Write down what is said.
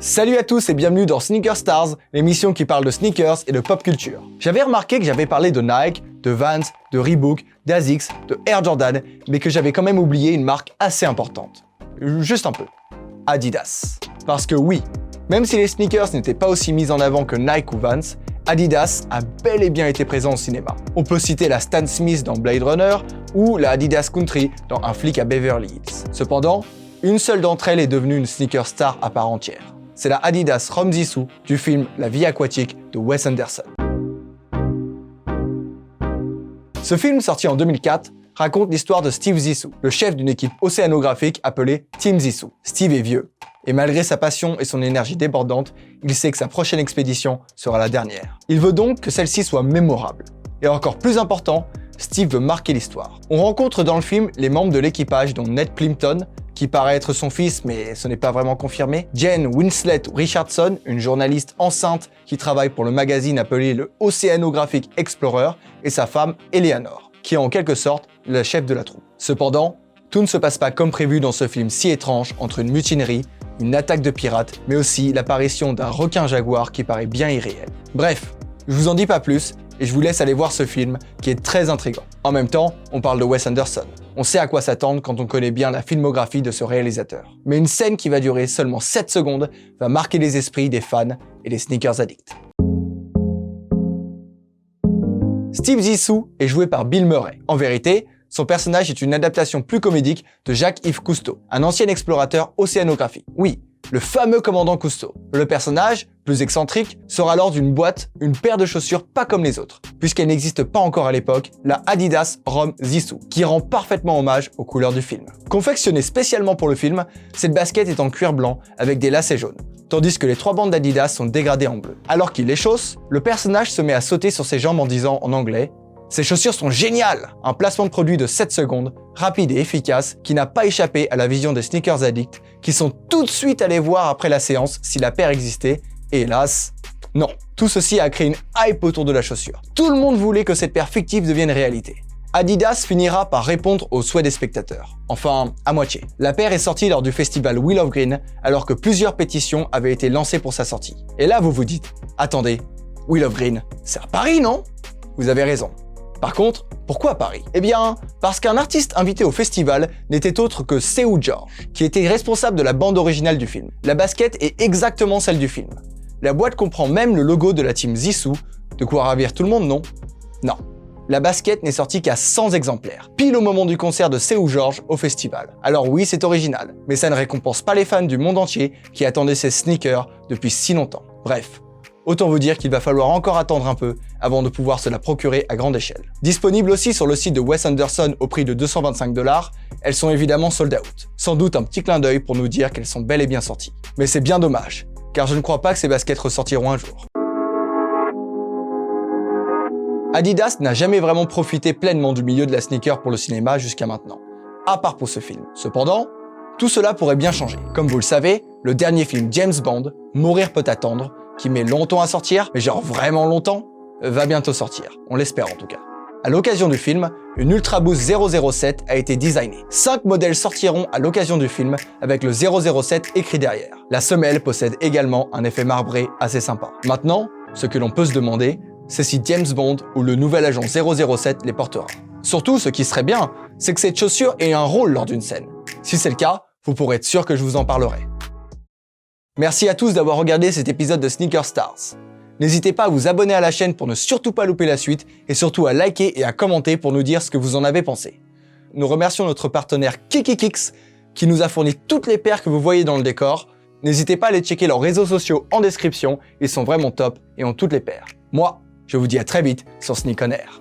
Salut à tous et bienvenue dans Sneaker Stars, l'émission qui parle de sneakers et de pop culture. J'avais remarqué que j'avais parlé de Nike, de Vans, de Reebok, d'Asics, de Air Jordan, mais que j'avais quand même oublié une marque assez importante. Juste un peu. Adidas. Parce que oui, même si les sneakers n'étaient pas aussi mis en avant que Nike ou Vans, Adidas a bel et bien été présent au cinéma. On peut citer la Stan Smith dans Blade Runner ou la Adidas Country dans Un flic à Beverly Hills. Cependant, une seule d'entre elles est devenue une sneaker star à part entière. C'est la Adidas Rome Zissou du film La vie aquatique de Wes Anderson. Ce film, sorti en 2004, raconte l'histoire de Steve Zissou, le chef d'une équipe océanographique appelée Team Zissou. Steve est vieux, et malgré sa passion et son énergie débordante, il sait que sa prochaine expédition sera la dernière. Il veut donc que celle-ci soit mémorable. Et encore plus important, Steve veut marquer l'histoire. On rencontre dans le film les membres de l'équipage dont Ned Plimpton, qui paraît être son fils, mais ce n'est pas vraiment confirmé, Jane Winslet Richardson, une journaliste enceinte qui travaille pour le magazine appelé le Oceanographic Explorer, et sa femme Eleanor, qui est en quelque sorte la chef de la troupe. Cependant, tout ne se passe pas comme prévu dans ce film si étrange entre une mutinerie, une attaque de pirates, mais aussi l'apparition d'un requin-jaguar qui paraît bien irréel. Bref, je vous en dis pas plus, et je vous laisse aller voir ce film qui est très intriguant. En même temps, on parle de Wes Anderson. On sait à quoi s'attendre quand on connaît bien la filmographie de ce réalisateur. Mais une scène qui va durer seulement 7 secondes va marquer les esprits des fans et des sneakers addicts. Steve Zissou est joué par Bill Murray. En vérité, son personnage est une adaptation plus comédique de Jacques-Yves Cousteau, un ancien explorateur océanographique. Oui, le fameux commandant Cousteau. Le personnage, plus excentrique, sort alors d'une boîte une paire de chaussures pas comme les autres, puisqu'elle n'existe pas encore à l'époque, la Adidas Rome Zissou, qui rend parfaitement hommage aux couleurs du film. Confectionnée spécialement pour le film, cette basket est en cuir blanc avec des lacets jaunes, tandis que les 3 bandes d'Adidas sont dégradées en bleu. Alors qu'il les chausse, le personnage se met à sauter sur ses jambes en disant en anglais « Ces chaussures sont géniales !» Un placement de produit de 7 secondes, rapide et efficace, qui n'a pas échappé à la vision des sneakers addicts, qui sont tout de suite allés voir après la séance si la paire existait, et hélas, non. Tout ceci a créé une hype autour de la chaussure. Tout le monde voulait que cette paire fictive devienne réalité. Adidas finira par répondre aux souhaits des spectateurs. Enfin, à moitié. La paire est sortie lors du festival Wheel of Green, alors que plusieurs pétitions avaient été lancées pour sa sortie. Et là, vous vous dites, attendez, Wheel of Green, c'est à Paris, non? Vous avez raison. Par contre, pourquoi Paris? Eh bien, parce qu'un artiste invité au festival n'était autre que Seu George, qui était responsable de la bande originale du film. La basket est exactement celle du film. La boîte comprend même le logo de la team Zissou, de quoi ravir tout le monde, non? Non. La basket n'est sortie qu'à 100 exemplaires, pile au moment du concert de Seu George au festival. Alors oui, c'est original, mais ça ne récompense pas les fans du monde entier qui attendaient ces sneakers depuis si longtemps. Bref. Autant vous dire qu'il va falloir encore attendre un peu avant de pouvoir se la procurer à grande échelle. Disponible aussi sur le site de Wes Anderson au prix de 225 $, elles sont évidemment sold out. Sans doute un petit clin d'œil pour nous dire qu'elles sont bel et bien sorties. Mais c'est bien dommage, car je ne crois pas que ces baskets ressortiront un jour. Adidas n'a jamais vraiment profité pleinement du milieu de la sneaker pour le cinéma jusqu'à maintenant, à part pour ce film. Cependant, tout cela pourrait bien changer. Comme vous le savez, le dernier film James Bond, Mourir peut attendre, qui met longtemps à sortir, mais genre vraiment longtemps, va bientôt sortir. On l'espère en tout cas. À l'occasion du film, une Ultra Boost 007 a été designée. 5 modèles sortiront à l'occasion du film avec le 007 écrit derrière. La semelle possède également un effet marbré assez sympa. Maintenant, ce que l'on peut se demander, c'est si James Bond ou le nouvel agent 007 les portera. Surtout, ce qui serait bien, c'est que cette chaussure ait un rôle lors d'une scène. Si c'est le cas, vous pourrez être sûr que je vous en parlerai. Merci à tous d'avoir regardé cet épisode de Sneaker Stars. N'hésitez pas à vous abonner à la chaîne pour ne surtout pas louper la suite et surtout à liker et à commenter pour nous dire ce que vous en avez pensé. Nous remercions notre partenaire KikiKicks qui nous a fourni toutes les paires que vous voyez dans le décor. N'hésitez pas à aller checker leurs réseaux sociaux en description, ils sont vraiment top et ont toutes les paires. Moi, je vous dis à très vite sur Sneak on Air.